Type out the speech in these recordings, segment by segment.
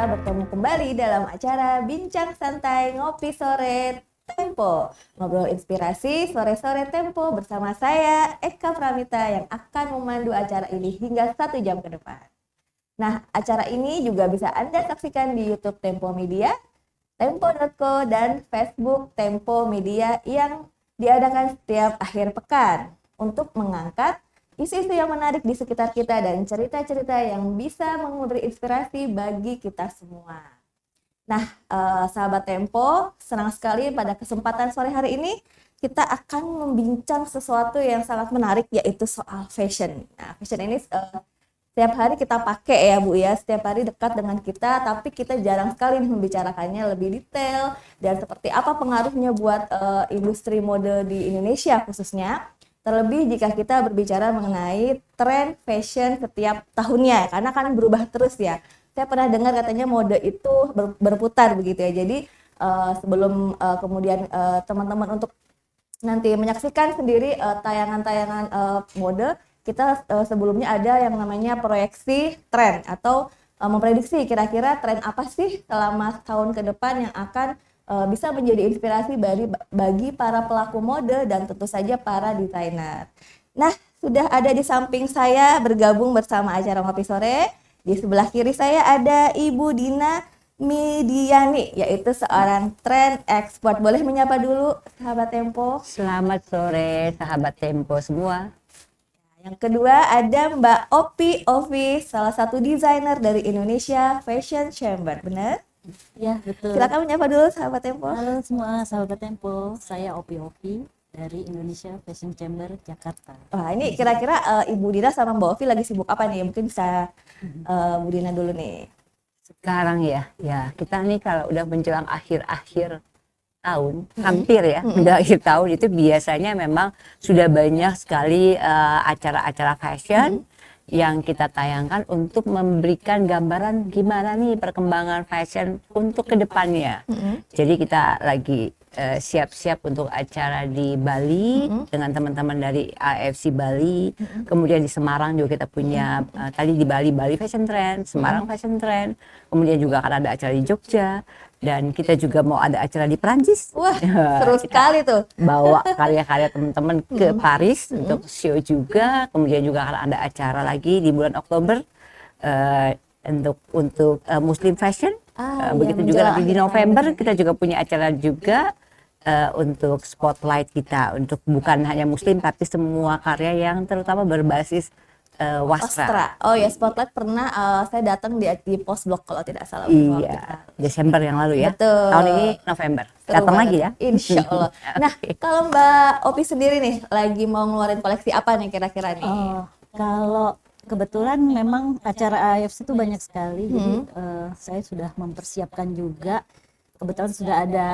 kita bertemu kembali dalam acara Bincang Santai Ngopi Sore Tempo. Ngobrol inspirasi sore-sore Tempo bersama saya, Eka Pramita, yang akan memandu acara ini hingga 1 jam ke depan. Nah, acara ini juga bisa Anda saksikan di YouTube Tempo Media, tempo.co, dan Facebook Tempo Media yang diadakan setiap akhir pekan untuk mengangkat isu-isu yang menarik di sekitar kita dan cerita-cerita yang bisa memberi inspirasi bagi kita semua. Nah, sahabat Tempo, senang sekali pada kesempatan sore hari ini kita akan membincang sesuatu yang sangat menarik, yaitu soal fashion. Nah, fashion ini setiap hari kita pakai ya Bu ya, setiap hari dekat dengan kita, tapi kita jarang sekali membicarakannya lebih detail dan seperti apa pengaruhnya buat industri mode di Indonesia khususnya. Terlebih jika kita berbicara mengenai tren fashion setiap tahunnya, karena kan berubah terus ya. Saya pernah dengar katanya mode itu berputar begitu ya. Jadi sebelum kemudian teman-teman untuk nanti menyaksikan sendiri tayangan-tayangan mode, kita sebelumnya ada yang namanya proyeksi tren atau memprediksi kira-kira tren apa sih selama tahun ke depan yang akan bisa menjadi inspirasi bagi para pelaku mode dan tentu saja para desainer. Nah, sudah ada di samping saya bergabung bersama acara Ngopi Sore. Di sebelah kiri saya ada Ibu Dina Midiani, yaitu seorang trend expert. Boleh menyapa dulu sahabat Tempo? Selamat sore sahabat Tempo semua. Yang kedua ada Mbak Ovi, salah satu desainer dari Indonesia Fashion Chamber, benar? Ya, betul. Silakan menyapa dulu sahabat Tempo. Halo semua sahabat Tempo, saya Ovi dari Indonesia Fashion Chamber Jakarta. Wah, ini kira-kira Ibu Dina sama Mbak Ovi lagi sibuk apa nih? Mungkin bisa Bu Dina dulu nih. Sekarang ya kita nih kalau udah menjelang akhir-akhir tahun, hampir ya, menjelang akhir tahun itu biasanya memang sudah banyak sekali acara-acara fashion yang kita tayangkan untuk memberikan gambaran gimana nih perkembangan fashion untuk kedepannya. Jadi kita lagi siap-siap untuk acara di Bali dengan teman-teman dari AFC Bali. Kemudian di Semarang juga kita punya tadi di Bali Fashion Trend, Semarang Fashion Trend. Kemudian juga akan ada acara di Jogja. Dan kita juga mau ada acara di Prancis. Wah, seru sekali tuh. Bawa karya-karya teman-teman ke Paris untuk show juga. Kemudian juga akan ada acara lagi di bulan Oktober untuk Muslim Fashion. Begitu juga nanti di November kita juga punya acara juga untuk spotlight kita. Untuk bukan hanya Muslim tapi semua karya yang terutama berbasis wastra. Oh ya, spotlight pernah saya datang di Post Blok kalau tidak salah. Iya, Desember yang lalu ya. Betul. Tahun ini November. Datang lagi ya. Insya Allah. Nah, kalau Mbak Opi sendiri nih lagi mau ngeluarin koleksi apa nih kira-kira nih? Kalau kebetulan memang acara AFC itu banyak sekali, jadi saya sudah mempersiapkan juga. Kebetulan sudah ada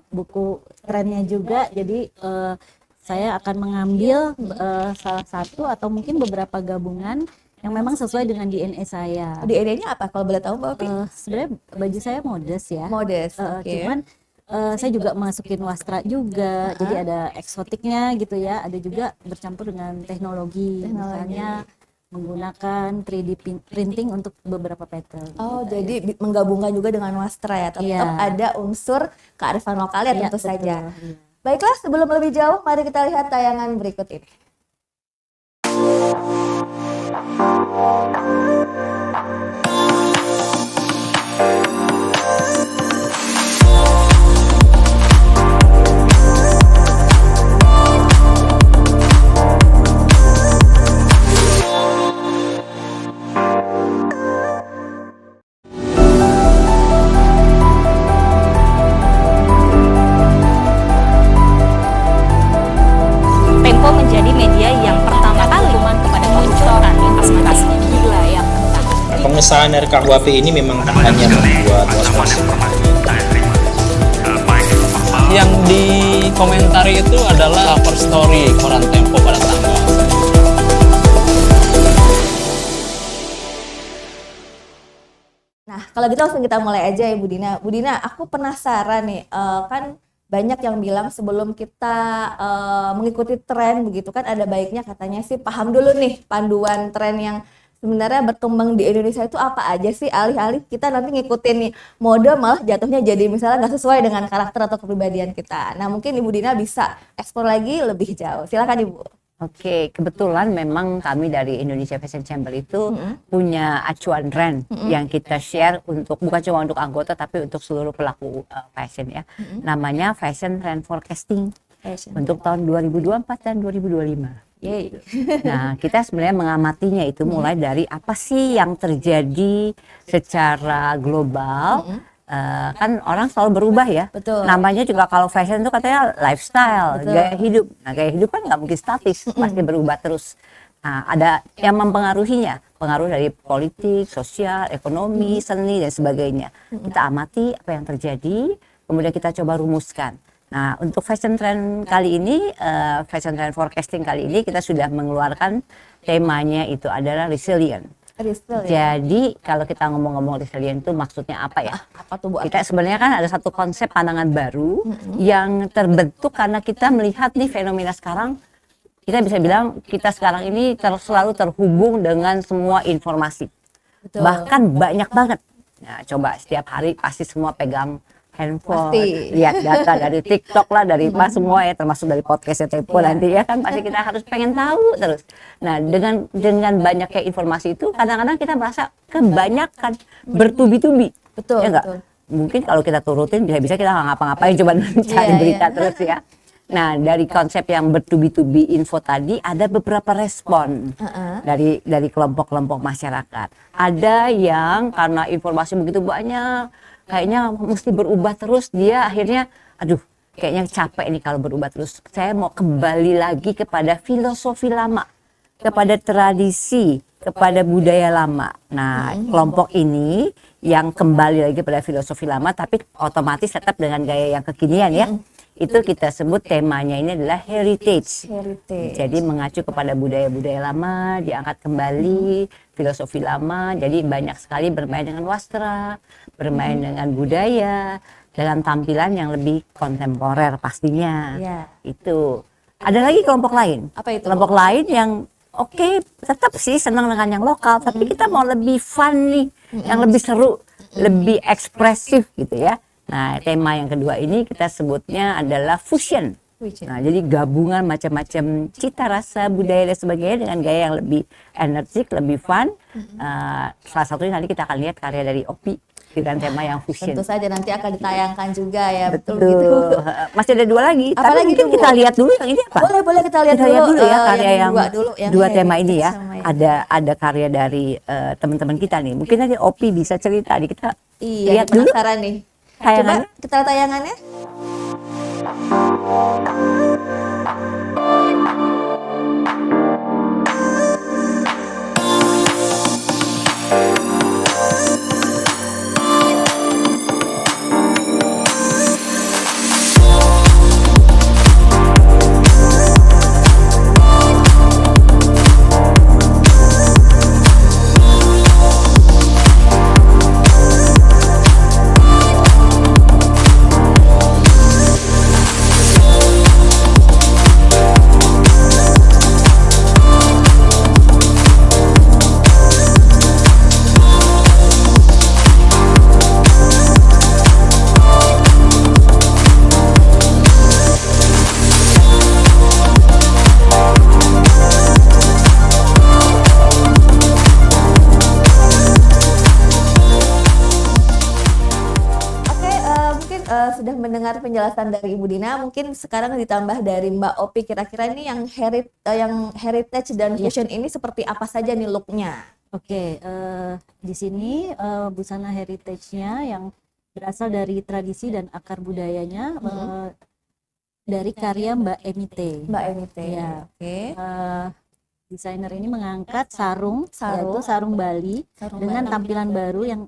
buku trennya juga, jadi saya akan mengambil salah satu atau mungkin beberapa gabungan yang memang sesuai dengan DNA saya. DNA-nya apa kalau boleh tahu Mbak Opi? Sebenarnya baju saya modest ya. Modest, oke. Cuman saya juga masukin wastra juga, jadi ada eksotiknya gitu ya. Ada juga bercampur dengan teknologi. Misalnya menggunakan 3D printing untuk beberapa pattern. Oh, gitu, jadi ya, menggabungkan juga dengan wastra ya. Tetap ada unsur kearifan lokal ya tentu saja. Iya. Baiklah, sebelum lebih jauh, mari kita lihat tayangan berikut ini. Pengesahan RKUHP ini memang tak hanya membuat was-was. Yang dikomentari itu adalah cover story koran Tempo pada tanggal. Nah, kalau gitu langsung kita mulai aja ya Bu Dina. Bu Dina, aku penasaran nih, kan banyak yang bilang sebelum kita mengikuti tren begitu kan ada baiknya katanya sih paham dulu nih panduan tren yang sebenarnya berkembang di Indonesia itu apa aja sih, alih-alih kita nanti ngikutin nih mode malah jatuhnya jadi misalnya nggak sesuai dengan karakter atau kepribadian kita. Nah mungkin Ibu Dina bisa eksplor lagi lebih jauh. Silakan Ibu. Oke, kebetulan memang kami dari Indonesia Fashion Chamber itu punya acuan brand yang kita share untuk bukan cuma untuk anggota tapi untuk seluruh pelaku fashion ya. Namanya Fashion Trend Forecasting untuk tahun 2024 dan 2025. Yeay. Nah, kita sebenarnya mengamatinya itu mulai dari apa sih yang terjadi secara global. Kan orang selalu berubah ya. Betul. Namanya juga kalau fashion itu katanya lifestyle, Betul. gaya hidup. Nah, gaya hidup kan nggak mungkin statis, pasti berubah terus. Nah, ada yang mempengaruhinya, pengaruh dari politik, sosial, ekonomi, seni dan sebagainya. Kita amati apa yang terjadi, kemudian kita coba rumuskan. Nah, untuk fashion trend kali ini, fashion trend forecasting kali ini kita sudah mengeluarkan temanya itu adalah resilient. Refill ya. Jadi kalau kita ngomong-ngomong resilient itu maksudnya apa ya? Apa tuh Bu? Kita sebenarnya kan ada satu konsep pandangan baru yang terbentuk karena kita melihat nih fenomena sekarang. Kita bisa bilang kita sekarang ini selalu terhubung dengan semua informasi. Betul. Bahkan banyak banget. Nah, coba setiap hari pasti semua pegang handphone, Pasti. lihat data dari TikTok lah, dari apa semua ya, termasuk dari podcastnya Tempo Iya. nanti ya kan pasti kita harus pengen tahu terus. Nah dengan banyaknya informasi itu kadang-kadang kita merasa kebanyakan bertubi-tubi. Betul, Ya nggak? betul. Mungkin kalau kita turutin bisa-bisa kita nggak ngapa-ngapain, cuma cari Iya, berita iya. terus ya. Nah dari konsep yang bertubi-tubi info tadi ada beberapa respon dari kelompok-kelompok masyarakat. Ada yang karena informasi begitu banyak, kayaknya mesti berubah terus, dia akhirnya aduh kayaknya capek nih kalau berubah terus. Saya mau kembali lagi kepada filosofi lama, kepada tradisi, kepada budaya lama. Nah, kelompok ini yang kembali lagi pada filosofi lama tapi otomatis tetap dengan gaya yang kekinian ya. Itu kita sebut temanya ini adalah heritage. Heritage. Jadi mengacu kepada budaya-budaya lama, diangkat kembali, filosofi lama. Jadi banyak sekali bermain dengan wastra, bermain dengan budaya, dalam tampilan yang lebih kontemporer pastinya. Iya. Itu. Ada lagi kelompok lain. Apa itu? Kelompok lain yang oke, tetap sih senang dengan yang lokal, tapi kita mau lebih fun nih, yang lebih seru, lebih ekspresif gitu ya. Nah, tema yang kedua ini kita sebutnya adalah fusion. Nah, jadi gabungan macam-macam cita rasa budaya dan sebagainya dengan gaya yang lebih energik, lebih fun. Salah satunya nanti kita akan lihat karya dari Opi dengan tema yang fusion. Tentu saja nanti akan ditayangkan juga ya. Betul Betul. gitu. Masih ada dua lagi. Apa Tapi lagi mungkin tuh, Bu? kita lihat dulu yang ini apa? Boleh kita lihat dulu, ya karya yang dua dulu, yang dua tema ini ya. heritage sama yang- Ada karya dari teman-teman kita nih. Mungkin nanti Opi bisa cerita nih, kita Iya, lihat dulu penasaran nih. tayangannya. Coba kita lihat tayangannya. Oke, mungkin sudah mendengar penjelasan dari Ibu Dina, mungkin sekarang ditambah dari Mbak Opi, kira-kira ini yang heritage dan fusion ini seperti apa saja nih looknya? Oke, di sini busana heritage-nya yang berasal dari tradisi dan akar budayanya dari karya Mbak Emite. Mbak Emite. Iya. Oke. Desainer ini mengangkat sarung, Sarung. yaitu sarung Bali Sarung dengan Bali. tampilan baru yang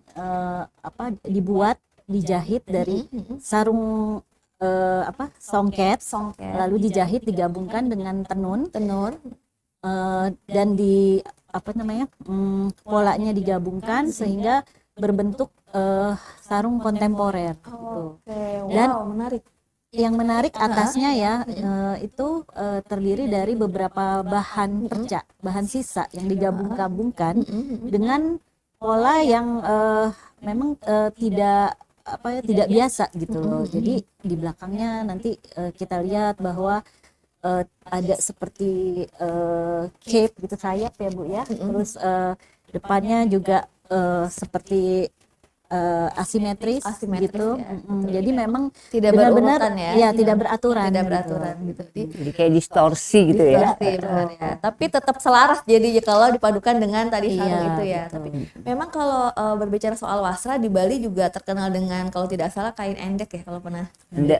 dibuat, dijahit dari sarung songket, Songket. lalu dijahit digabungkan dengan tenun. Tenun. Dan polanya digabungkan sehingga berbentuk sarung kontemporer gitu. Oke, Dan- wow, menarik. yang menarik atasnya ya, itu terdiri dari beberapa bahan perca, bahan sisa yang digabung-gabungkan dengan pola yang memang tidak tidak biasa gitu loh. Jadi di belakangnya nanti kita lihat bahwa ada seperti cape gitu, sayap ya Bu ya. Terus depannya juga seperti asimetris gitu. Ya. Jadi memang Tidak benar-benar berurutan ya. ya tidak beraturan. Tidak gitu. beraturan gitu. Jadi kayak distorsi gitu ya. Distorsi, benar ya. Tapi tetap selaras jadi kalau dipadukan dengan tadi sarung Iya, itu ya. betul. Tapi memang kalau berbicara soal wasra di Bali juga terkenal dengan kalau tidak salah kain endek ya kalau pernah. Benda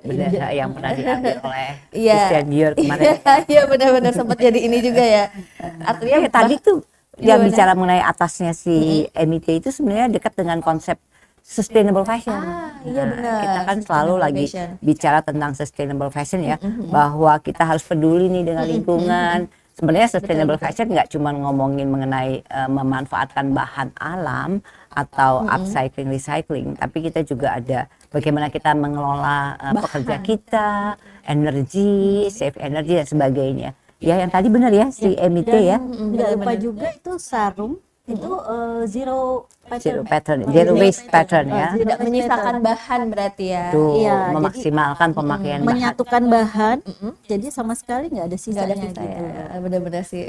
yang pernah diambil oleh Iya. Christian Dior kemarin. Iya benar-benar sempat jadi ini juga ya. Artinya Ya, tadi tuh yang Gimana? bicara mengenai atasnya si MIT itu sebenarnya dekat dengan konsep sustainable fashion. iya benar. Kita kan selalu Sustainable lagi fashion. bicara tentang sustainable fashion ya, bahwa kita harus peduli nih dengan lingkungan. Sebenarnya sustainable fashion nggak cuma ngomongin mengenai memanfaatkan bahan alam atau upcycling, recycling, tapi kita juga ada bagaimana kita mengelola pekerja kita, energi, save energy dan sebagainya. Ya yang tadi benar ya si MIT ya. Nggak lupa juga itu sarung itu zero Zero pattern. pattern, zero waste pattern ya. Tidak menyisakan bahan berarti ya. Tuh, Iya, jadi, memaksimalkan pemakaian bahan. menyatukan bahan, jadi sama sekali nggak ada Nggak sisanya ada sisa gitu. ya, benar-benar sih.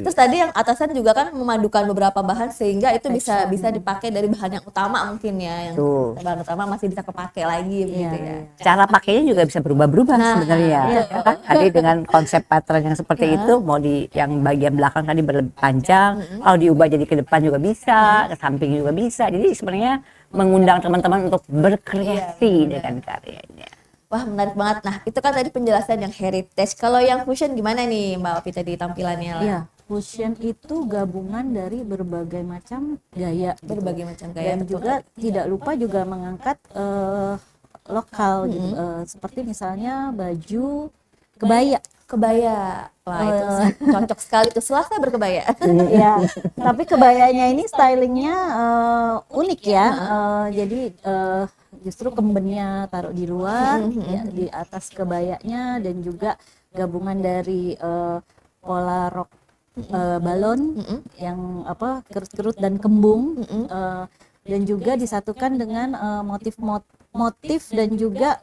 Terus tadi yang atasan juga kan memadukan beberapa bahan sehingga itu bisa dipakai dari bahan yang utama mungkin ya, yang Tuh. bahan utama masih bisa kepakai lagi begitu ya. Cara pakainya juga bisa berubah-berubah sebenarnya. iya. Ya kan? Tadi dengan konsep pattern yang seperti itu, mau di yang bagian belakang tadi berlebih panjang, kalau diubah jadi ke depan juga bisa, ke samping juga bisa. Jadi sebenarnya mengundang teman-teman untuk berkreasi dengan karyanya. Wah menarik banget. Nah itu kan tadi penjelasan yang heritage. Kalau yang fusion gimana nih Mbak Opi tadi tampilannya lah? Iya, fusion itu gabungan dari berbagai macam gaya, gitu. Berbagai macam gaya. Dan betul. juga tidak lupa juga mengangkat lokal gitu. Seperti misalnya baju kebaya. Kebaya. Wah itu cocok sekali tuh. Selasa berkebaya. Ya, tapi kebayanya ini stylingnya unik ya. Jadi justru kembennya taruh di luar, ya, di atas kebayanya, dan juga gabungan dari pola rok balon yang kerut-kerut dan kembung, dan juga disatukan dengan motif dan juga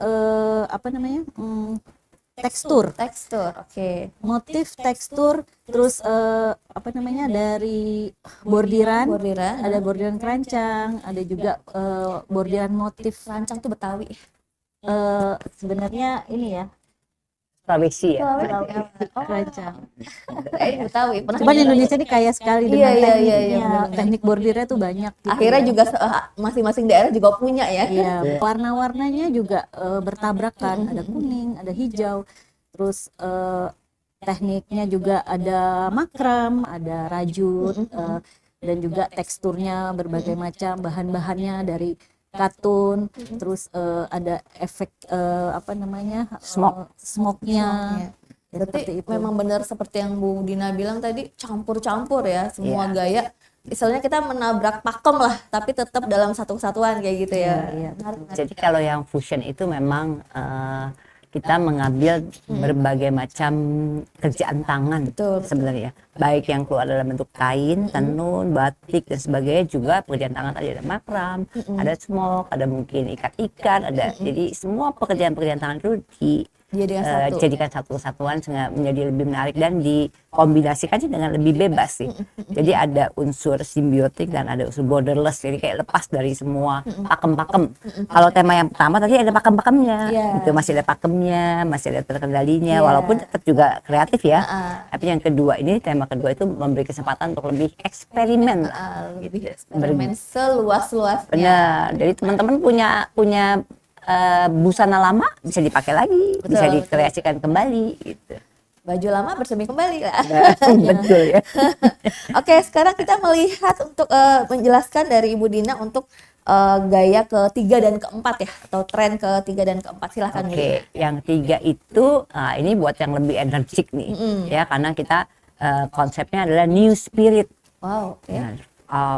tekstur. Tekstur, oke. Motif, tekstur, terus dari bordiran, ada bordiran kerancang, ada juga bordiran motif. Rancang tuh Betawi. Sebenarnya ini ya, Sulawesi ya. kerancang. Betawi. Pernah Cuman dengar. Indonesia ini kaya sekali Iya, dengan iya, tekniknya, iya, benar-benar. teknik bordirnya tuh banyak. gitu. Akhirnya juga masing-masing daerah juga punya ya. Iya, warna-warnanya juga bertabrakan, ada kuning, ada hijau. Terus tekniknya juga ada makram, ada rajut, dan juga teksturnya berbagai macam, bahan-bahannya dari katun, terus ada efek smoke-nya. Ya, Berarti seperti itu. memang benar seperti yang Bu Dina bilang tadi, campur-campur ya semua gaya. Misalnya kita menabrak pakem lah, tapi tetap dalam satu kesatuan kayak gitu ya. Iya, Jadi kalau yang fusion itu memang kita mengambil berbagai macam kerjaan tangan Betul. sebenarnya. Baik yang keluar dalam bentuk kain, tenun, batik dan sebagainya, juga pekerjaan tangan tadi ada makram, ada smoke, ada mungkin ikat-ikat, ada. Jadi semua pekerjaan-pekerjaan tangan itu dijadikan satu kesatuan sehingga menjadi lebih menarik dan dikombinasikan dengan lebih bebas sih. Jadi ada unsur simbiotik dan ada unsur borderless, jadi kayak lepas dari semua pakem-pakem. Kalau tema yang pertama tadi ada pakem-pakemnya, itu masih ada pakemnya, masih ada terkendalinya, walaupun tetap juga kreatif ya. Tapi yang kedua ini, tema kedua itu memberi kesempatan untuk lebih eksperimen. Lebih eksperimen seluas-luasnya. Benar. Jadi teman-teman punya busana lama bisa dipakai lagi, bisa dikreasikan kembali gitu. Baju lama bersemi kembali lah. Betul ya. Oke, sekarang kita melihat untuk menjelaskan dari Ibu Dina untuk gaya ketiga dan keempat ya, atau tren ketiga dan keempat. Silahkan. Oke, yang tiga itu ini buat yang lebih energik nih, ya, karena kita konsepnya adalah new spirit. Wow. Nah,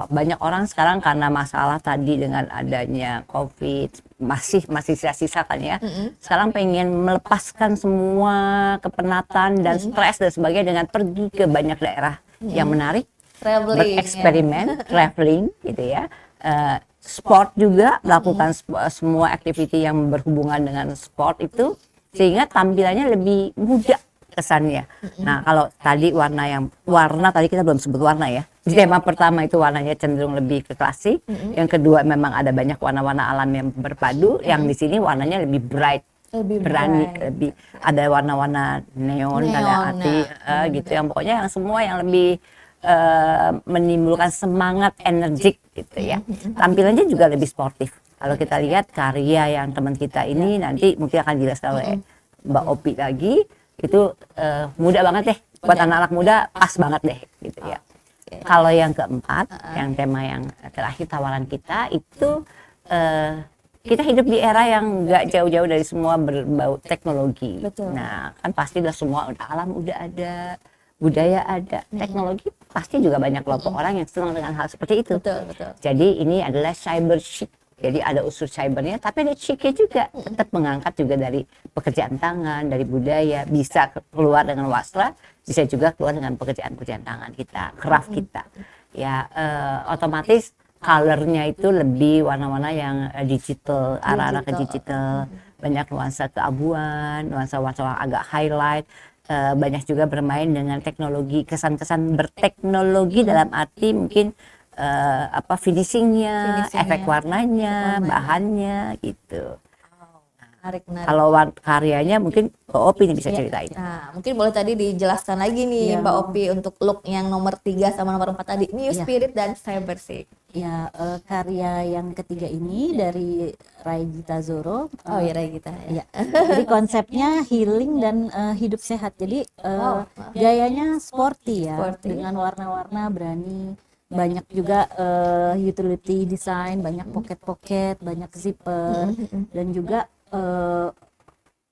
banyak orang sekarang karena masalah tadi dengan adanya COVID masih sisa-sisa kan ya. Sekarang pengen melepaskan semua kepenatan dan stres dan sebagainya dengan pergi ke banyak daerah yang menarik, Traveling, bereksperimen, traveling gitu ya. Sport juga, melakukan semua aktiviti yang berhubungan dengan sport itu sehingga tampilannya lebih muda kesannya. Nah, kalau tadi warna tadi kita belum sebut warna ya. Di tema pertama itu warnanya cenderung lebih ke klasik. Yang kedua memang ada banyak warna-warna alam yang berpadu. Yang di sini warnanya lebih bright, Lebih berani, bright. lebih ada warna-warna neon tanda arti gitu. Yang pokoknya yang semua yang lebih menimbulkan semangat energik gitu ya. Tampilannya juga lebih sportif. Kalau kita lihat karya yang teman kita ini nanti mungkin akan dijelaskan oleh Mbak Opi lagi, itu mudah banget deh buat anak-anak muda, pas banget deh gitu ya. Kalau yang keempat, yang tema yang terakhir tawaran kita itu kita hidup di era yang nggak jauh-jauh dari semua berbau teknologi. Betul. Nah, kan pasti udah semua alam udah ada, budaya ada, teknologi pasti juga banyak kelompok orang yang senang dengan hal seperti itu. Betul, betul. Jadi ini adalah cyber chic. Jadi ada unsur cybernya, tapi ada chicnya juga. Tetap mengangkat juga dari pekerjaan tangan, dari budaya, bisa keluar dengan wasra, bisa juga keluar dengan pekerjaan tangan kita, craft kita. Ya, otomatis colornya itu lebih warna-warna yang digital, arah-arah ke digital, banyak nuansa keabuan, nuansa-nuansa agak highlight. Banyak juga bermain dengan teknologi, kesan-kesan berteknologi dalam arti mungkin finishingnya, efek warnanya, bahannya gitu. Menarik. Kalau karyanya mungkin Mbak Opi nih bisa ceritain. Nah, mungkin boleh tadi dijelaskan lagi nih Mbak Opi untuk look yang nomor 3 sama nomor 4 tadi, New Spirit dan Cyber Chic. Ya, karya yang ketiga ini dari Raigita Zoro. Oh iya, kita. Ya. Jadi konsepnya healing dan hidup sehat. Jadi gayanya sporty ya, Sporty. dengan warna-warna berani. Banyak juga utility design, banyak pocket-pocket, banyak zipper, dan juga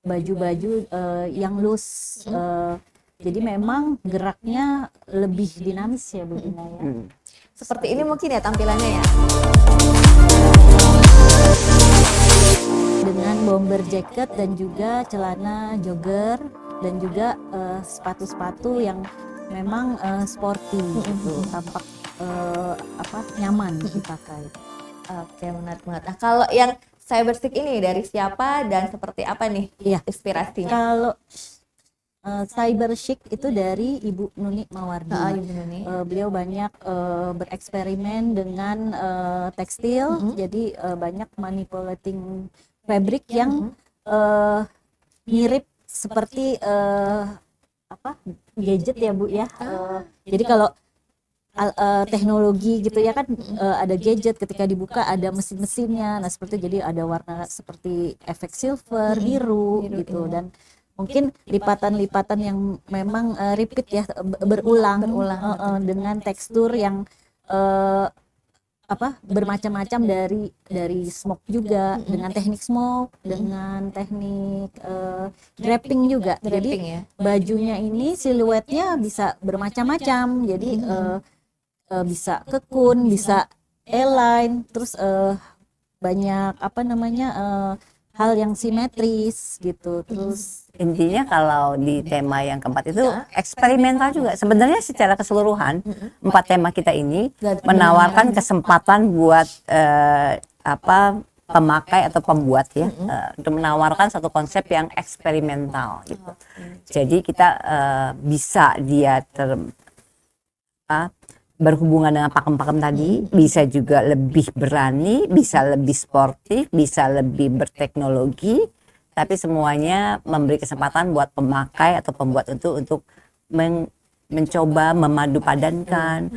baju-baju yang loose. Jadi memang geraknya lebih dinamis ya Bu Ina ya. Seperti ini mungkin ya tampilannya ya. Dengan bomber jacket dan juga celana jogger dan juga sepatu-sepatu yang memang sporty gitu, tampak nyaman dipakai. Oke, menarik banget. Nah, kalau yang Cyber Chic ini dari siapa dan seperti apa nih Iya. inspirasinya? Kalau cyber chic itu dari Ibu Nuni Mawardi. Ibu Nuni. Beliau banyak bereksperimen dengan tekstil, jadi banyak manipulating fabric yang mirip seperti gadget ya Bu ya. Jadi kalau teknologi gitu ya kan, ada gadget ketika dibuka ada mesin-mesinnya, nah seperti itu. Jadi ada warna seperti efek silver, biru gitu, dan mungkin lipatan-lipatan yang memang repeat ya, berulang, dengan tekstur yang bermacam-macam, dari smoke juga, dengan teknik smoke, dengan teknik draping juga. Draping Jadi ya. bajunya ini siluetnya bisa bermacam-macam, jadi bisa kekun, bisa A-line, terus banyak hal yang simetris gitu. Terus Intinya kalau di tema yang keempat itu eksperimental juga. Sebenarnya secara keseluruhan 4 tema kita ini menawarkan kesempatan buat pemakai atau pembuat ya, untuk menawarkan satu konsep yang eksperimental gitu. Jadi kita bisa dia berhubungan dengan pakem-pakem tadi, bisa juga lebih berani, bisa lebih sportif, bisa lebih berteknologi, tapi semuanya memberi kesempatan buat pemakai atau pembuat untuk mencoba memadu padankan,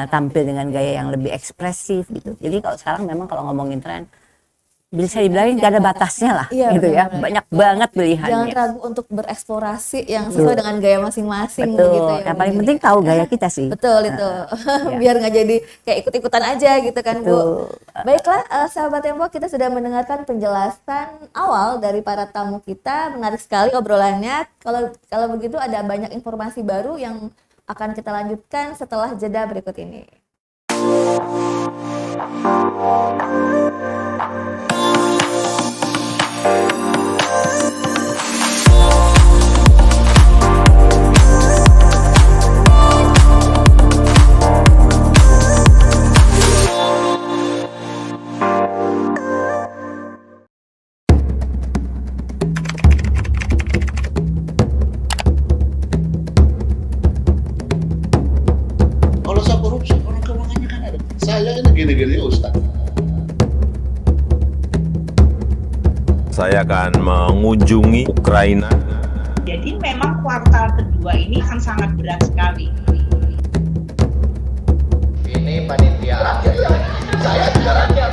tampil dengan gaya yang lebih ekspresif gitu. Jadi kalau sekarang memang kalau ngomongin tren, bisa dibilang gak ada batasnya lah, gitu ya, banyak banget pilihannya. Jangan ragu untuk bereksplorasi yang sesuai dengan gaya masing-masing. Betul, Gitu ya, yang Bu paling Nuni. penting tahu gaya kita sih. Betul itu. Biar nggak jadi kayak ikut-ikutan aja gitu kan, Bu. Betul. Baiklah, sahabat Tempo, kita sudah mendengarkan penjelasan awal dari para tamu kita. Menarik sekali obrolannya. Kalau begitu ada banyak informasi baru yang akan kita lanjutkan setelah jeda berikut ini. Kalau soal korupsi, orang keuangannya kan ada. Saya ini gini-gini Ustaz. Saya akan mengunjungi Ukraina. Jadi memang kuartal kedua ini akan sangat berat sekali. Ini panitia rakyat. Saya juga rakyat.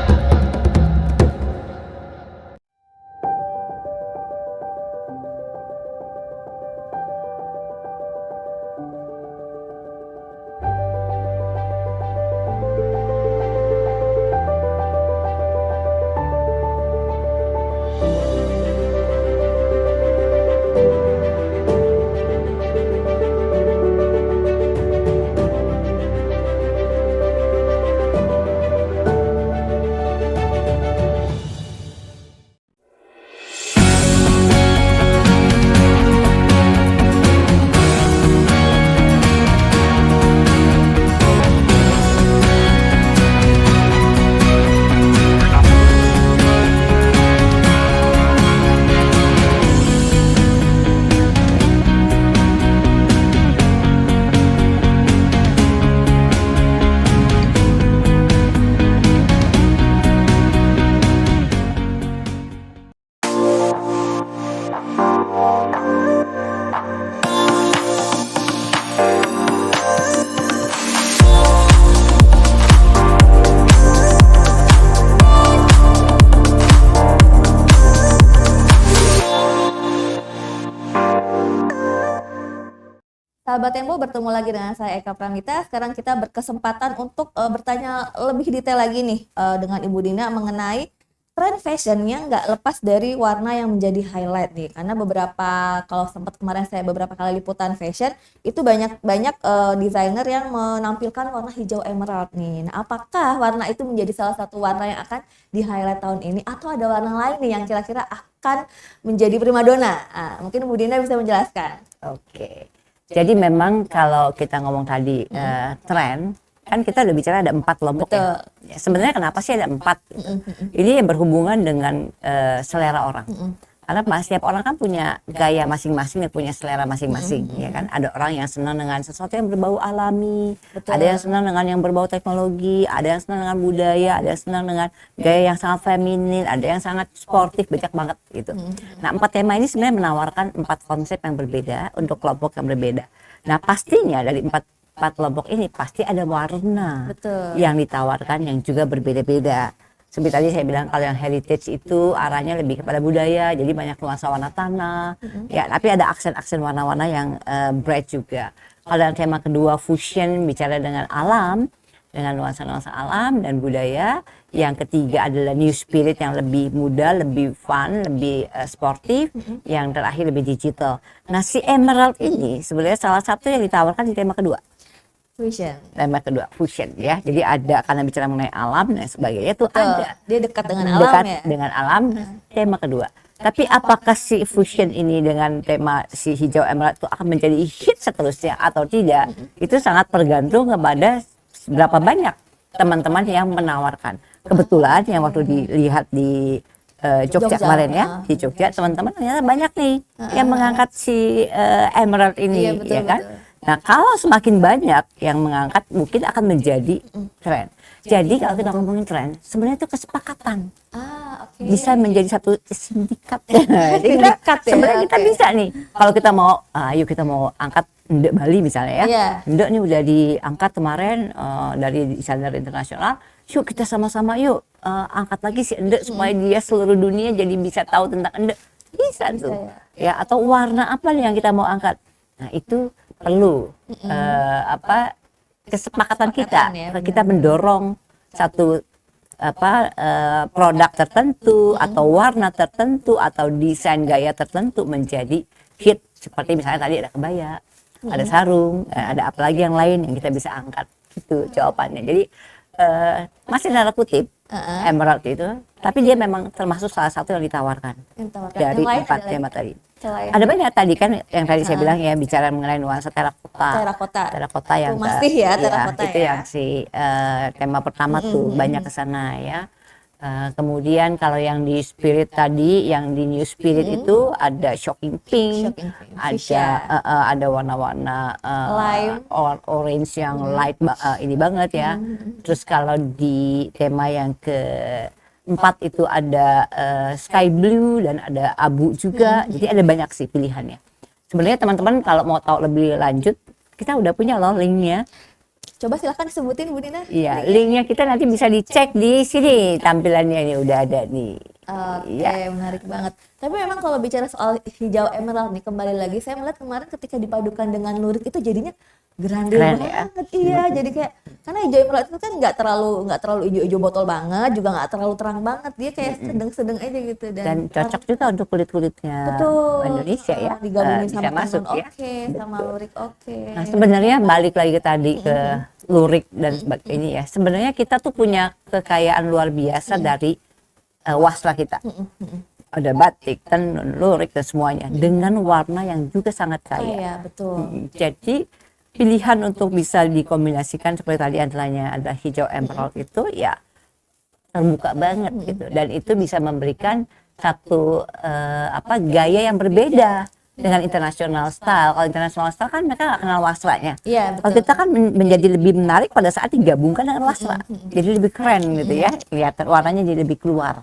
Sahabat Tempo, bertemu lagi dengan saya Eka Pramita. Sekarang kita berkesempatan untuk bertanya lebih detail lagi nih dengan Ibu Dina mengenai tren fashion yang nggak lepas dari warna yang menjadi highlight nih. Karena beberapa, kalau sempat kemarin saya beberapa kali liputan fashion, itu banyak desainer yang menampilkan warna hijau emerald nih. Nah, apakah warna itu menjadi salah satu warna yang akan di highlight tahun ini, atau ada warna lain nih yang kira-kira akan menjadi primadona? Nah, mungkin Bu Dina bisa menjelaskan. Oke. Jadi memang kalau kita ngomong tadi tren, kan kita udah bicara ada 4 kelompok ya. Ya. Sebenarnya kenapa sih ada 4? Ini berhubungan dengan selera orang. Karena setiap orang kan punya gaya masing-masing dan punya selera masing-masing, ya kan. Ada orang yang senang dengan sesuatu yang berbau alami, ada yang senang dengan yang berbau teknologi, ada yang senang dengan budaya, ada yang senang dengan gaya yang sangat feminin, ada yang sangat sportif, banyak banget gitu. Nah, 4 tema ini sebenarnya menawarkan 4 konsep yang berbeda untuk kelompok yang berbeda. Nah, pastinya dari 4 kelompok ini pasti ada warna yang ditawarkan yang juga berbeda-beda. Seperti tadi saya bilang, kalau yang heritage itu arahnya lebih kepada budaya, jadi banyak nuansa warna tanah, ya. Tapi ada aksen-aksen warna-warna yang bright juga. Kalau yang tema kedua fusion, bicara dengan alam, dengan nuansa-nuansa alam dan budaya. Yang ketiga adalah new spirit yang lebih muda, lebih fun, lebih sportif. Yang terakhir lebih digital. Nah, si emerald ini sebenarnya salah satu yang ditawarkan di tema kedua. Fusion. Tema kedua fusion ya. Jadi ada, karena bicara mengenai alam dan sebagainya itu ada. Dia dekat dengan alam Dekat ya. dengan alam, tema kedua. Tapi apakah si fusion ini dengan tema si hijau emerald itu akan menjadi hit seterusnya atau tidak? Itu sangat tergantung kepada berapa banyak teman-teman yang menawarkan. Kebetulan yang waktu dilihat di Jogja kemarin ya, di Jogja teman-teman ternyata banyak nih yang mengangkat si emerald ini, Iya, betul, ya kan? betul. Nah, kalau semakin banyak yang mengangkat, mungkin akan menjadi tren. Jadi kalau kita ngomongin tren, sebenarnya itu kesepakatan. Oke. Bisa menjadi satu sindikat. Sindikat ya, Sebenarnya kita oke. bisa nih. Kalau kita mau, ayo kita mau angkat Ndek Bali misalnya ya. Iya. Ndek nih udah diangkat kemarin dari desainer internasional. Yuk kita sama-sama yuk angkat lagi si Ndek supaya dia seluruh dunia jadi bisa tahu tentang Ndek. Bisa tuh. Ya, atau warna apa nih yang kita mau angkat. Nah, itu perlu kesepakatan kita. ya, Kita mendorong satu produk tertentu atau warna tertentu atau desain gaya tertentu menjadi hit, seperti misalnya tadi ada kebaya, ada sarung, ada apa lagi yang lain yang kita bisa angkat, gitu jawabannya. Jadi masih tanda kutip emerald itu, tapi dia memang termasuk salah satu yang ditawarkan Yang ditawarkan. dari Yang lain 4 ada tema lagi? tadi. Selain Ada banyak tadi kan yang tadi saya bilang ya, bicara mengenai nuansa terakota. terakota. Yang Itu masih ya, iya, terakota itu ya. yang tema pertama tuh banyak ke sana ya. Kemudian kalau yang di spirit tadi, yang di new spirit itu ada shocking pink, Shocking pink, fuchsia. ada warna-warna Lime. orange yang light ini banget ya. Terus kalau di tema yang keempat itu ada sky blue dan ada abu juga. Jadi ada banyak sih pilihannya. Sebenarnya teman-teman kalau mau tahu lebih lanjut, kita udah punya loh linknya. Coba silahkan sebutin Bu Dina. Iya, linknya kita nanti bisa dicek di sini, tampilannya ini udah ada nih. Oke, Iya. menarik banget. Tapi memang kalau bicara soal hijau emerald nih, kembali lagi saya melihat kemarin ketika dipadukan dengan lurik itu jadinya grande Keren ya? banget. Iya, jadi kayak karena hijau emerald itu kan nggak terlalu hijau-hijau botol banget, juga nggak terlalu terang banget. Dia kayak sedang-sedang aja gitu Dan cocok juga untuk kulit-kulitnya betul Indonesia ya. digabungin Bisa sama masuk tenun ya. oke, sama lurik oke. Nah, sebenarnya balik lagi ke tadi ke lurik dan sebagainya ya. Sebenarnya kita tuh punya kekayaan luar biasa dari wastra kita. Ada batik, tenun, lurik dan semuanya dengan warna yang juga sangat kaya. Iya, betul. Jadi pilihan untuk bisa dikombinasikan seperti tadi antaranya ada hijau emerald itu ya terbuka banget gitu, dan itu bisa memberikan satu gaya yang berbeda dengan international style. Kalau international style kan mereka nggak kenal wastranya. Iya, Kalau betul. kita kan menjadi lebih menarik pada saat digabungkan dengan wastra, jadi lebih keren gitu ya, kelihatan warnanya jadi lebih keluar.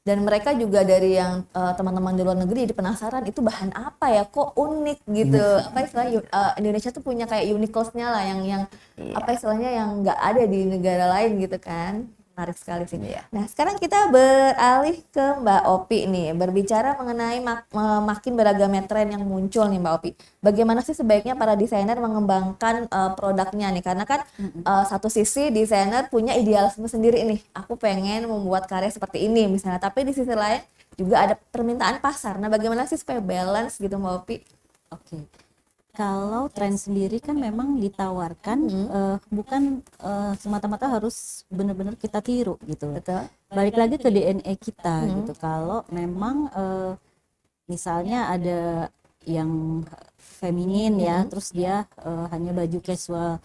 Dan mereka juga dari yang teman-teman di luar negeri jadi penasaran itu bahan apa ya, kok unik gitu. Apa istilahnya Indonesia tuh punya kayak uniqueness-nya lah yang apa istilahnya yang nggak ada di negara lain gitu kan. Menarik sekali sih. Iya. Nah, sekarang kita beralih ke Mbak Opi nih, berbicara mengenai makin beragamnya tren yang muncul nih Mbak Opi. Bagaimana sih sebaiknya para desainer mengembangkan produknya nih? Karena kan satu sisi desainer punya idealisme sendiri nih. Aku pengen membuat karya seperti ini misalnya, tapi di sisi lain juga ada permintaan pasar. Nah, bagaimana sih supaya balance gitu Mbak Opi? Oke. Kalau tren sendiri kan memang ditawarkan bukan semata-mata harus benar-benar kita tiru gitu. Betul. Balik lagi ke DNA kita gitu. Kalau memang misalnya ada yang feminin ya, terus dia hanya baju casual.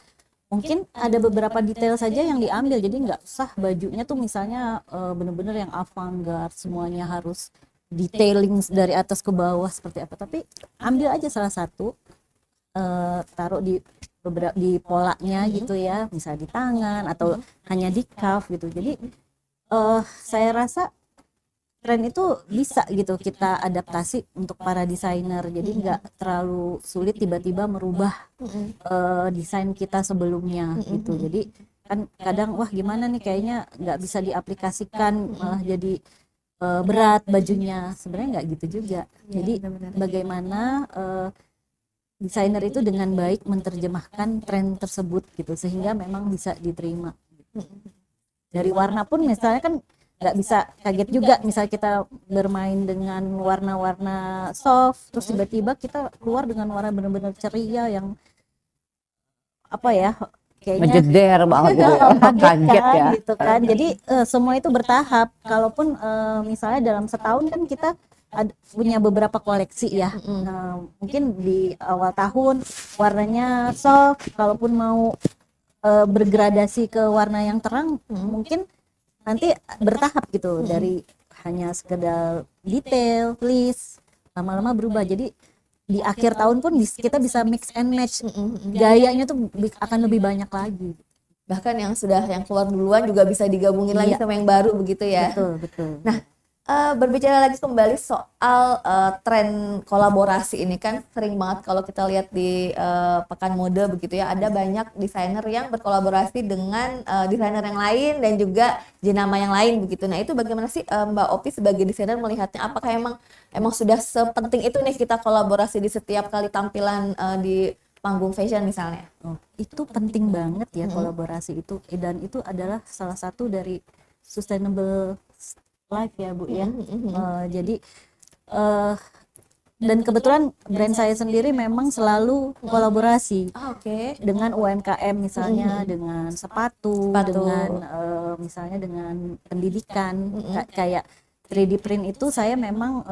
Mungkin ada beberapa detail saja yang diambil, jadi nggak usah bajunya tuh misalnya benar-benar yang avant-garde, semuanya harus detailing dari atas ke bawah seperti apa. Tapi ambil aja salah satu, taruh di di polanya gitu ya, misalnya di tangan atau hanya di cuff gitu. Jadi saya rasa tren itu bisa gitu kita adaptasi untuk para desainer, jadi nggak terlalu sulit tiba-tiba merubah desain kita sebelumnya gitu. Jadi kan kadang wah gimana nih kayaknya nggak bisa diaplikasikan, malah jadi berat bajunya. Sebenarnya nggak gitu juga. Jadi bagaimana desainer itu dengan baik menerjemahkan tren tersebut gitu sehingga memang bisa diterima. Dari warna pun misalnya kan nggak bisa kaget juga, misalnya kita bermain dengan warna-warna soft terus tiba-tiba kita keluar dengan warna benar-benar ceria yang apa ya kayaknya Ngejeder banget gitu. Kaget ya. gitu kan. Jadi semua itu bertahap. Kalaupun misalnya dalam setahun kan kita punya beberapa koleksi ya. Mungkin di awal tahun warnanya soft, kalaupun mau bergradasi ke warna yang terang mungkin nanti bertahap gitu, dari hanya sekedar detail, list, lama-lama berubah. Jadi di akhir tahun pun kita bisa mix and match, gayanya tuh akan lebih banyak lagi. Bahkan yang keluar duluan juga bisa digabungin lagi Iya. sama yang baru begitu ya. Betul. Nah, berbicara lagi kembali soal tren kolaborasi ini, kan sering banget kalau kita lihat di pekan mode begitu ya, ada banyak desainer yang berkolaborasi dengan desainer yang lain dan juga jenama yang lain begitu. Nah, itu bagaimana sih Mbak Opi sebagai desainer melihatnya? Apakah emang sudah sepenting itu nih kita kolaborasi di setiap kali tampilan di panggung fashion misalnya? Itu penting banget ya kolaborasi itu, dan itu adalah salah satu dari sustainable life ya Bu ya. Jadi dan kebetulan brand saya sendiri memang selalu kolaborasi Oke. dengan UMKM misalnya, dengan sepatu, Sepatu. dengan misalnya dengan pendidikan. Kayak 3D print itu saya memang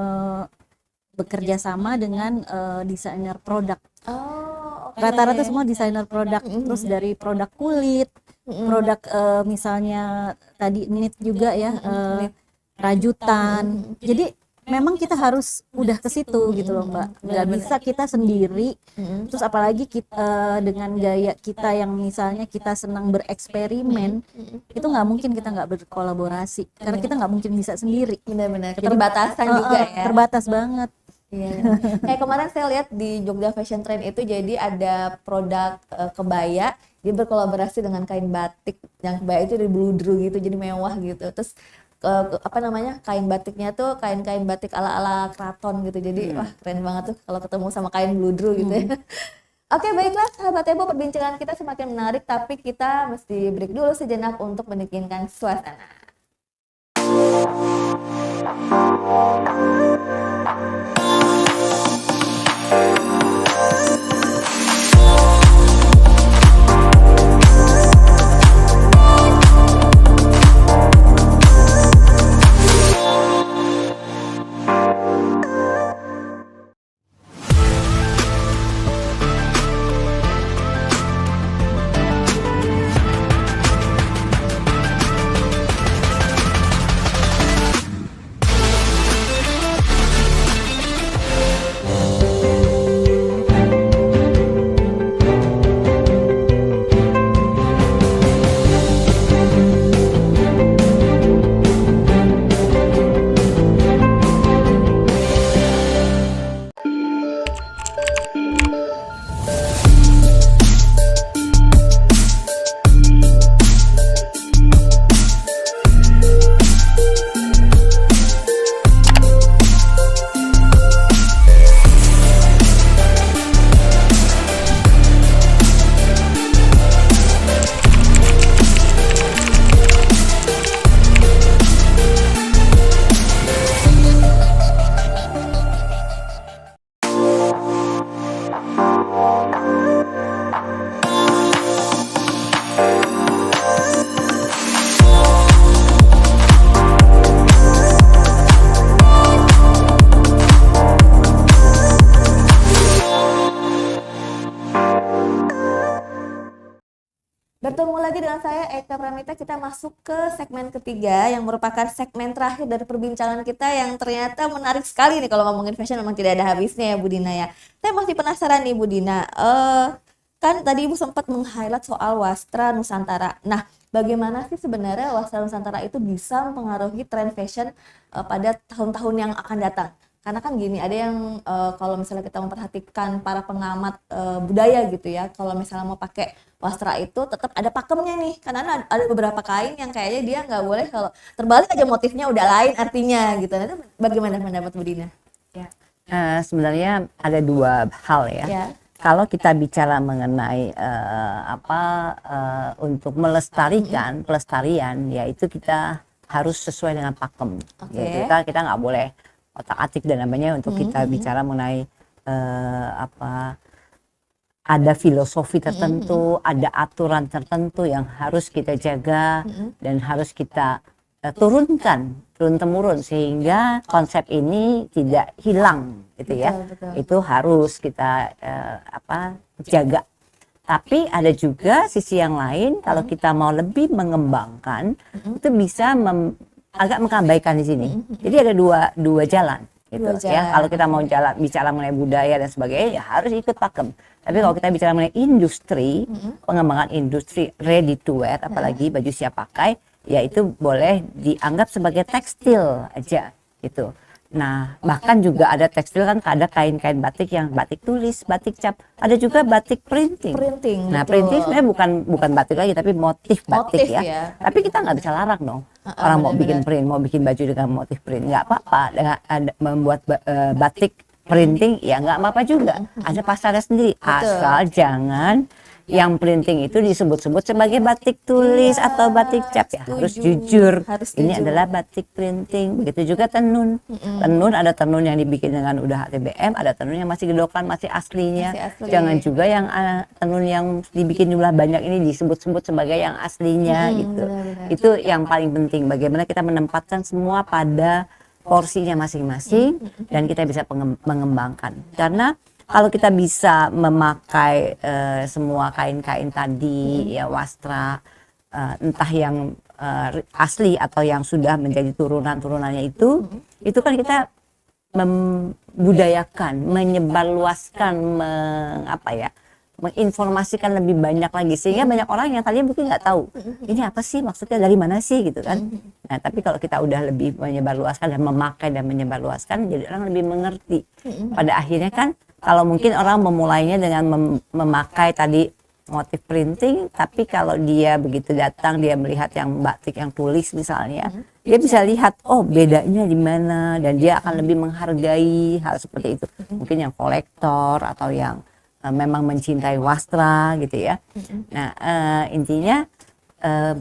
bekerja sama dengan desainer produk. Oh, oke. Rata-rata semua desainer produk, terus dari produk kulit, produk misalnya tadi knit juga ya, rajutan. Jadi memang kita harus udah ke situ gitu loh Mbak. Nggak bisa kita sendiri. Terus apalagi kita dengan gaya kita yang misalnya kita senang bereksperimen, itu nggak mungkin kita nggak berkolaborasi karena kita nggak mungkin bisa sendiri. Benar-benar Jadi, keterbatasan juga ya. Terbatas banget. Iya. Kayak kemarin saya lihat di Jogja Fashion Trend itu jadi ada produk kebaya, dia berkolaborasi dengan kain batik. Yang kebaya itu dari bludru gitu, jadi mewah gitu. Terus apa namanya, kain batiknya tuh kain-kain batik ala-ala keraton gitu. Jadi wah keren banget tuh kalau ketemu sama kain bludru gitu ya. Oke, baiklah sahabat Tempo, perbincangan kita semakin menarik, tapi kita mesti break dulu sejenak untuk mendinginkan suasana. Bertemu lagi dengan saya Eka Pramita. Kita masuk ke segmen ketiga yang merupakan segmen terakhir dari perbincangan kita yang ternyata menarik sekali nih. Kalau ngomongin fashion memang tidak ada habisnya ya Bu Dina ya. Saya masih penasaran nih Bu Dina. Kan tadi Ibu sempat meng-highlight soal wastra Nusantara. Nah, bagaimana sih sebenarnya wastra Nusantara itu bisa mempengaruhi tren fashion pada tahun-tahun yang akan datang? Karena kan gini, ada yang kalau misalnya kita memperhatikan para pengamat budaya gitu ya, kalau misalnya mau pakai wastra itu tetap ada pakemnya nih. Karena ada beberapa kain yang kayaknya dia nggak boleh kalau terbalik aja motifnya udah lain artinya gitu. Nah, itu bagaimana pendapat Bu Dina? Ya. Sebenarnya ada dua hal ya. Ya. Kalau kita bicara mengenai untuk melestarikan pelestarian, yaitu kita harus sesuai dengan pakem. Oke. Gitu. Kita nggak boleh otak-atik dan namanya untuk kita bicara mengenai ada filosofi tertentu, ada aturan tertentu yang harus kita jaga dan harus kita turunkan turun-temurun sehingga konsep ini tidak hilang gitu ya. Betul. Itu harus kita jaga. Tapi ada juga sisi yang lain, kalau kita mau lebih mengembangkan itu bisa agak mengabaikan di sini. Jadi ada dua jalan gitu ya. Kalau kita mau bicara mengenai budaya dan sebagainya ya harus ikut pakem. Tapi kalau kita bicara mengenai industri, pengembangan industri ready to wear, apalagi baju siap pakai, ya itu boleh dianggap sebagai tekstil aja gitu. Nah, bahkan juga ada tekstil kan, ada kain-kain batik yang batik tulis, batik cap, ada juga batik printing. Nah, betul. printing sebenarnya bukan batik lagi tapi motif batik ya. Tapi kita nggak bisa larang dong. Orang mau bikin print, mau bikin baju dengan motif print, nggak apa-apa. Dengan membuat batik printing ya nggak apa-apa juga. Ada pasarnya sendiri. Asal jangan yang printing itu disebut-sebut sebagai batik tulis atau batik cap ya. Harus jujur. Ini adalah batik printing. Begitu juga tenun. Tenun ada tenun yang dibikin dengan udah HTBM, ada tenun yang masih gedokan, masih aslinya. Jangan juga yang tenun yang dibikin jumlah banyak ini disebut-sebut sebagai yang aslinya gitu. Itu yang paling penting. Bagaimana kita menempatkan semua pada porsinya masing-masing dan kita bisa mengembangkan. Karena kalau kita bisa memakai semua kain-kain tadi ya wastra entah yang asli atau yang sudah menjadi turunan-turunannya itu kan kita membudayakan, menyebarluaskan, menginformasikan lebih banyak lagi sehingga banyak orang yang tadinya mungkin nggak tahu ini apa sih maksudnya dari mana sih gitu kan. Nah tapi kalau kita udah lebih menyebarluaskan dan memakai dan menyebarluaskan jadi orang lebih mengerti. Pada akhirnya kan kalau mungkin orang memulainya dengan memakai tadi motif printing, tapi kalau dia begitu datang dia melihat yang batik yang tulis misalnya, dia bisa lihat oh bedanya di mana dan dia akan lebih menghargai hal seperti itu. Mungkin yang kolektor atau yang memang mencintai wastra gitu ya. Nah intinya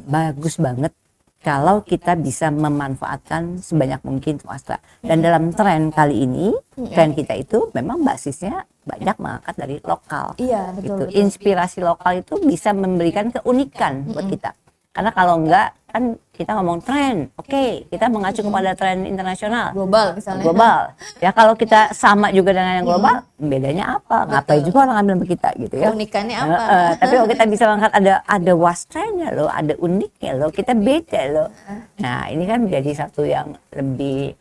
bagus banget kalau kita bisa memanfaatkan sebanyak mungkin wastra. Dan dalam tren kali ini, tren kita itu memang basisnya banyak mengangkat dari lokal. Iya, betul, gitu. betul. Inspirasi lokal itu bisa memberikan keunikan buat kita. Karena kalau enggak kan kita ngomong tren, oke, kita mengacu kepada tren internasional. Global misalnya. Global. Ya kalau kita sama juga dengan yang global, bedanya apa? Ngapain juga orang ambil sama kita gitu ya. Keunikannya apa? Tapi kalau kita bisa mengangkat ada wastranya loh, ada uniknya loh, kita beda loh. Nah ini kan menjadi satu yang lebih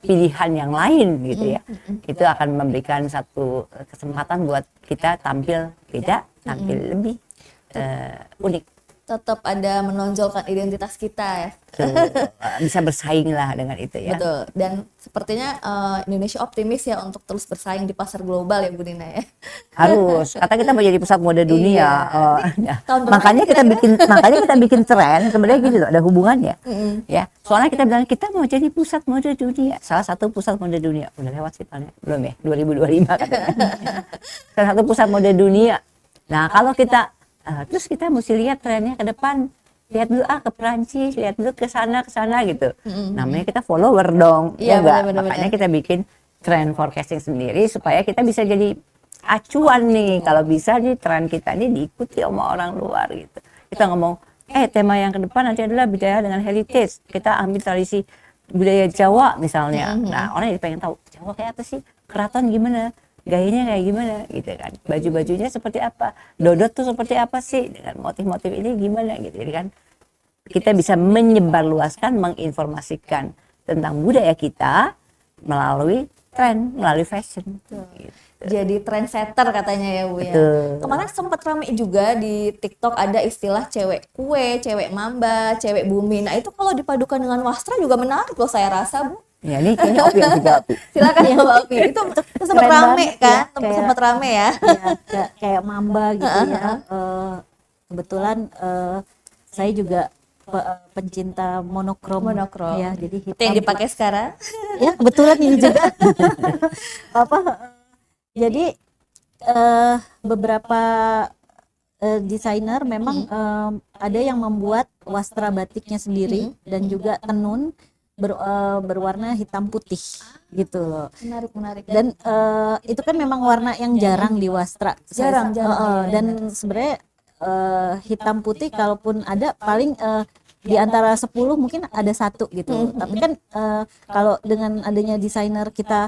pilihan yang lain gitu ya. Itu akan memberikan satu kesempatan buat kita tampil beda, tampil lebih unik. Tetap ada menonjolkan identitas kita ya. Bisa bersaing lah dengan itu ya. Betul. Dan sepertinya Indonesia optimis ya untuk terus bersaing di pasar global ya Bu Nina ya. Harus. Kata kita mau jadi pusat mode dunia. Iya. Tahun Makanya kita bikin tren sebenarnya gitu loh, ada hubungannya. Ya. Soalnya kita bilang kita mau jadi pusat mode dunia. Salah satu pusat mode dunia. Udah lewat sih tahunnya. Belum ya? 2025 katanya. Salah satu pusat mode dunia. Nah, kalau kita terus kita mesti lihat trennya ke depan, lihat dulu ke Perancis, lihat dulu ke sana gitu. Namanya kita follower dong, Iya, ya enggak? benar. Makanya kita bikin trend forecasting sendiri supaya kita bisa jadi acuan nih. Kalau bisa nih tren kita ini diikuti sama orang luar gitu. Kita ngomong, tema yang ke depan nanti adalah budaya dengan heritage. Kita ambil tradisi budaya Jawa misalnya. Nah orang jadi pengen tahu Jawa kayak apa sih, keraton gimana, gayanya kayak gimana gitu kan, baju-bajunya seperti apa, dodot tuh seperti apa sih dengan motif-motif ini gimana gitu. Jadi kan kita bisa menyebarluaskan, menginformasikan tentang budaya kita melalui tren, melalui fashion gitu. Jadi trendsetter katanya ya Bu ya. Betul. Kemarin sempat ramai juga di TikTok ada istilah cewek kue, cewek mamba, cewek bumi. Nah itu kalau dipadukan dengan wastra juga menarik loh saya rasa Bu. Ya ini kayaknya Opi yang dijawab. Silakan ya Mbak Opi. Itu sempat Keren rame banget kan? ya, kayak- Sempat rame ya. Ya, kayak mamba gitu ya. Kebetulan saya juga pencinta monokrom. Monokrom. Ya, jadi Itu yang dipakai sekarang. Ya kebetulan ini juga jadi beberapa desainer memang ada yang membuat wastra batiknya sendiri dan juga tenun berwarna hitam putih gitu loh. Menarik. Dan itu kan memang warna yang jarang di wastra. Jarang. Dan sebenarnya hitam putih kalaupun ada paling di antara 10 mungkin ada satu gitu. Tapi kan kalau dengan adanya desainer kita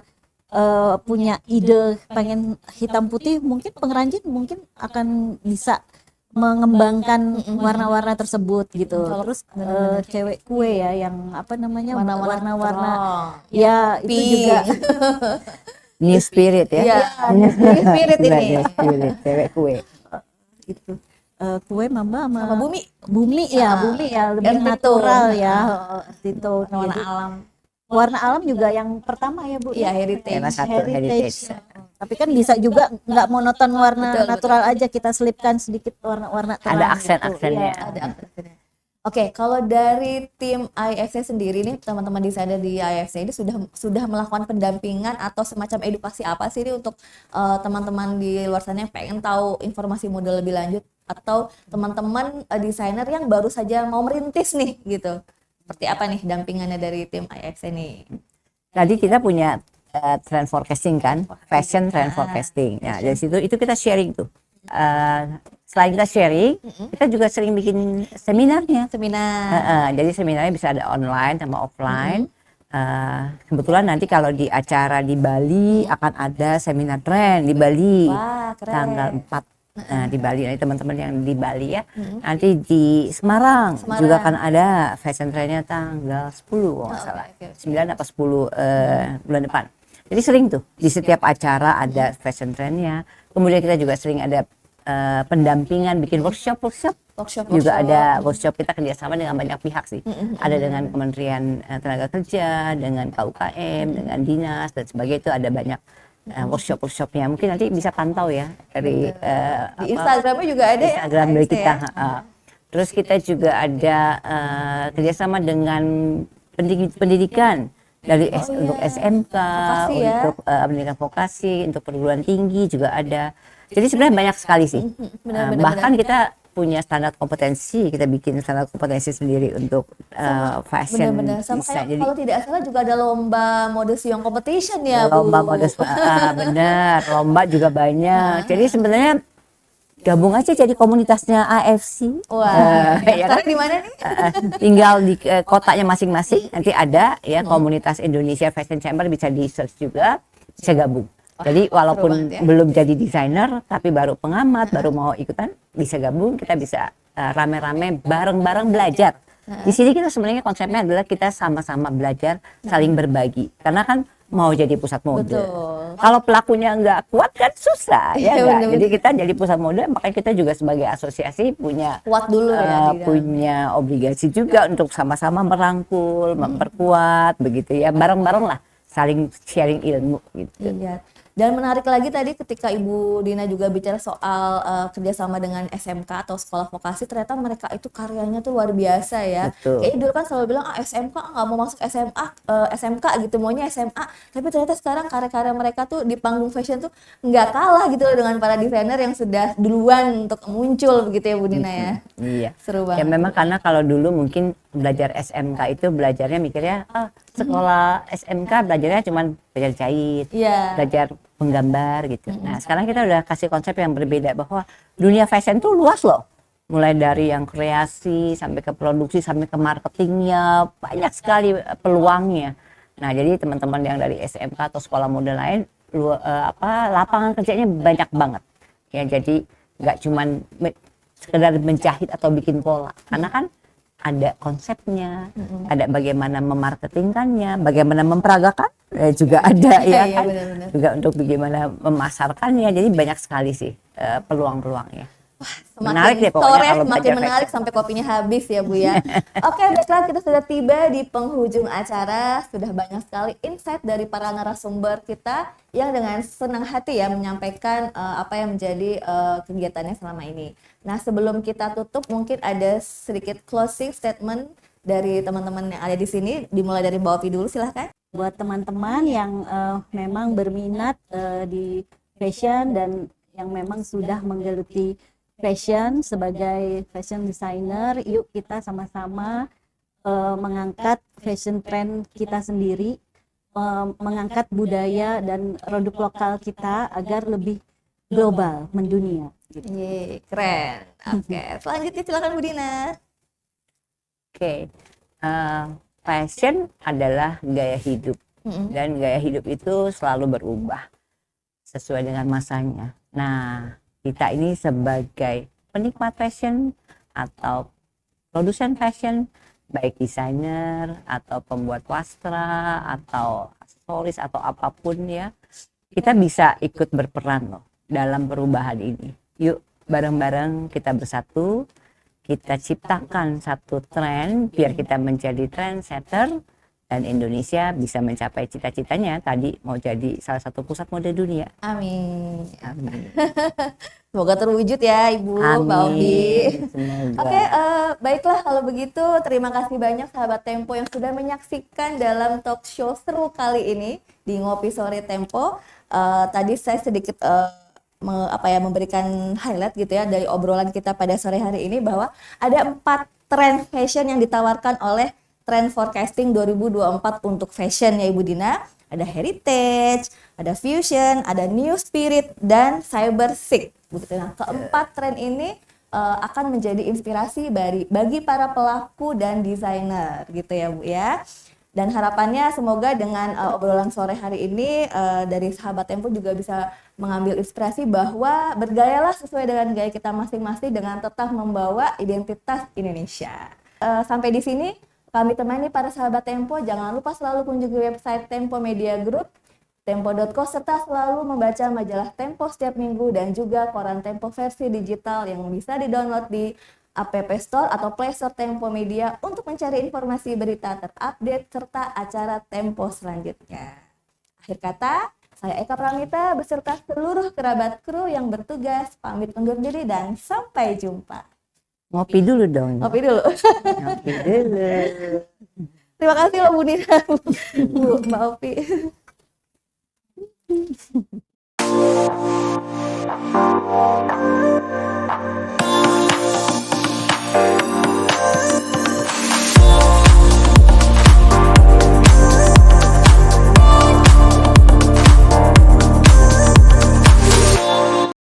punya ide pengen hitam putih, mungkin pengrajin mungkin akan bisa mengembangkan warna-warna tersebut gitu. Terus cewek kue ya yang apa namanya warna-warna ya itu Pink. juga New spirit ya. Iya, new spirit ini. New spirit, cewek kue. gitu. Kue mamba sama Sama bumi. bumi ya lebih Earthy natural tone. ya earthy tone. Warna Jadi, alam. warna alam juga yang pertama ya Bu. Iya, heritage. Tema satu heritage. Tapi kan bisa juga nggak monoton warna Betul, natural aja, kita selipkan sedikit warna-warna terang. Ada gitu. aksen-aksennya. Iya. Ada aksennya. Oke, kalau dari tim IFC sendiri nih, teman-teman desainer di IFC ini sudah melakukan pendampingan atau semacam edukasi apa sih ini untuk teman-teman di luar sana yang pengen tahu informasi model lebih lanjut? atau teman-teman desainer yang baru saja mau merintis nih gitu. Seperti apa nih dampingannya dari tim IFC ini? Tadi kita punya trend forecasting kan, fashion trend forecasting. Nah, dari situ itu kita sharing tuh. Selain kita sharing, kita juga sering bikin seminarnya. Seminar. Jadi seminarnya bisa ada online sama offline. Kebetulan nanti kalau di acara di Bali akan ada seminar tren di Bali. Wah, keren. Tanggal 4 di Bali. Nanti teman-teman yang di Bali ya. Nanti di Semarang juga akan ada fashion trendnya tanggal 10 kalau nggak salah. 9 apa 10 bulan depan. Jadi sering tuh di setiap acara ada fashion trendnya. Kemudian kita juga sering ada pendampingan, bikin workshop juga ada workshop. Kita kerjasama dengan banyak pihak sih. Ada dengan Kementerian Tenaga Kerja, dengan KUKM, dengan dinas dan sebagainya. Itu ada banyak workshopnya. Mungkin nanti bisa pantau ya dari Di Instagramnya juga ada Instagram ya. dari kita. Terus kita juga ada kerjasama dengan pendidikan dari untuk SMK, Vokasi ya. untuk pendidikan vokasi, untuk perguruan tinggi juga ada. Jadi sebenarnya banyak sekali sih. Bahkan kita punya standar kompetensi, kita bikin standar kompetensi sendiri untuk fashion. Benar-benar sama design. kayak kalau tidak salah juga ada lomba mode siong competition ya, Bu. Lomba mode bener, lomba juga banyak. Jadi sebenarnya gabung aja jadi komunitasnya AFC. Wah, ya kan? di mana nih? Tinggal di kotanya masing-masing. Nanti ada ya komunitas Indonesia Fashion Chamber, bisa di search juga, bisa gabung. Jadi walaupun banget ya. belum jadi desainer, tapi baru pengamat, baru mau ikutan, bisa gabung. Kita bisa rame-rame bareng-bareng belajar. Di sini kita sebenarnya konsepnya adalah kita sama-sama belajar, saling berbagi. Karena kan mau jadi pusat mode. Betul. Kalau pelakunya nggak kuat kan susah ya Iya, nggak? bener-bener. Jadi kita jadi pusat mode, makanya kita juga sebagai asosiasi punya Kuat dulu ya di dalam. punya obligasi juga untuk sama-sama merangkul, memperkuat begitu ya, bareng-bareng lah, saling sharing ilmu gitu. Iya. Dan menarik lagi tadi ketika Ibu Dina juga bicara soal kerjasama dengan SMK atau sekolah vokasi, ternyata mereka itu karyanya tuh luar biasa ya. Betul. Kayak dulu kan selalu bilang SMK nggak mau masuk SMK gitu, maunya SMA. Tapi ternyata sekarang karya-karya mereka tuh di panggung fashion tuh nggak kalah gitu loh dengan para desainer yang sudah duluan untuk muncul begitu ya Bu Dina ya. Iya. Seru Ya banget. memang karena kalau dulu mungkin belajar SMK itu belajarnya mikirnya sekolah SMK belajarnya cuma belajar jahit, Iya. belajar menggambar gitu. Nah sekarang kita udah kasih konsep yang berbeda bahwa dunia fashion tuh luas loh. Mulai dari yang kreasi sampai ke produksi sampai ke marketingnya, banyak sekali peluangnya. Nah jadi teman-teman yang dari SMK atau sekolah mode lain, lapangan kerjanya banyak banget. Ya jadi nggak cuman sekedar menjahit atau bikin pola, karena kan ada konsepnya, ada bagaimana memarketingkannya, bagaimana memperagakan, juga ada ya Iya, kan, benar-benar. juga untuk bagaimana memasarkannya. Jadi banyak sekali sih peluang-peluangnya. Menarik deh pokoknya sore kalau semakin belajar menarik fashion. sampai kopinya habis ya Bu ya. Oke, baiklah, kita sudah tiba di penghujung acara. Sudah banyak sekali insight dari para narasumber kita yang dengan senang hati ya menyampaikan apa yang menjadi kegiatannya selama ini. Nah, sebelum kita tutup mungkin ada sedikit closing statement dari teman-teman yang ada di sini, dimulai dari Mbak Opi dulu, silahkan. Buat teman-teman yang memang berminat di fashion dan yang memang sudah menggeluti fashion sebagai fashion designer, yuk kita sama-sama mengangkat fashion trend kita sendiri, mengangkat budaya dan produk lokal kita agar lebih global, mendunia. Gitu. Yeay, keren. Oke, selanjutnya silakan Bu Dina. Oke, fashion adalah gaya hidup, dan gaya hidup itu selalu berubah sesuai dengan masanya. Nah, kita ini sebagai penikmat fashion atau produsen fashion, baik desainer atau pembuat wastra atau aksesoris atau apapun ya, kita bisa ikut berperan loh dalam perubahan ini. Yuk bareng-bareng kita bersatu, kita ciptakan satu tren biar kita menjadi trendsetter dan Indonesia bisa mencapai cita-citanya tadi mau jadi salah satu pusat mode dunia. Amin. Amin. Semoga terwujud ya Ibu, Mbak Obi. Semoga. Oke, baiklah kalau begitu terima kasih banyak sahabat Tempo yang sudah menyaksikan dalam talk show seru kali ini di Ngopi Sore Tempo. Tadi saya sedikit memberikan highlight gitu ya dari obrolan kita pada sore hari ini, bahwa ada 4 tren fashion yang ditawarkan oleh Trend Forecasting 2024 untuk fashion ya Ibu Dina. Ada heritage, ada fusion, ada new spirit, dan cyber chic. Nah, keempat tren ini akan menjadi inspirasi bagi para pelaku dan desainer gitu ya Bu ya. Dan harapannya semoga dengan obrolan sore hari ini dari sahabat Tempo juga bisa mengambil inspirasi bahwa bergayalah sesuai dengan gaya kita masing-masing dengan tetap membawa identitas Indonesia. Sampai di sini kami temani para sahabat Tempo. Jangan lupa selalu kunjungi website Tempo Media Group, tempo.co, serta selalu membaca majalah Tempo setiap minggu dan juga koran Tempo versi digital yang bisa di-download di App Store atau Play Store Tempo Media untuk mencari informasi berita terupdate serta acara Tempo selanjutnya. Akhir kata, saya Eka Pramita beserta seluruh kerabat kru yang bertugas pamit undur diri dan sampai jumpa. Ngopi dulu dong. Ngopi dulu. Ngopi dulu. Terima kasih loh Bu Nina, Bu Mbak Opi.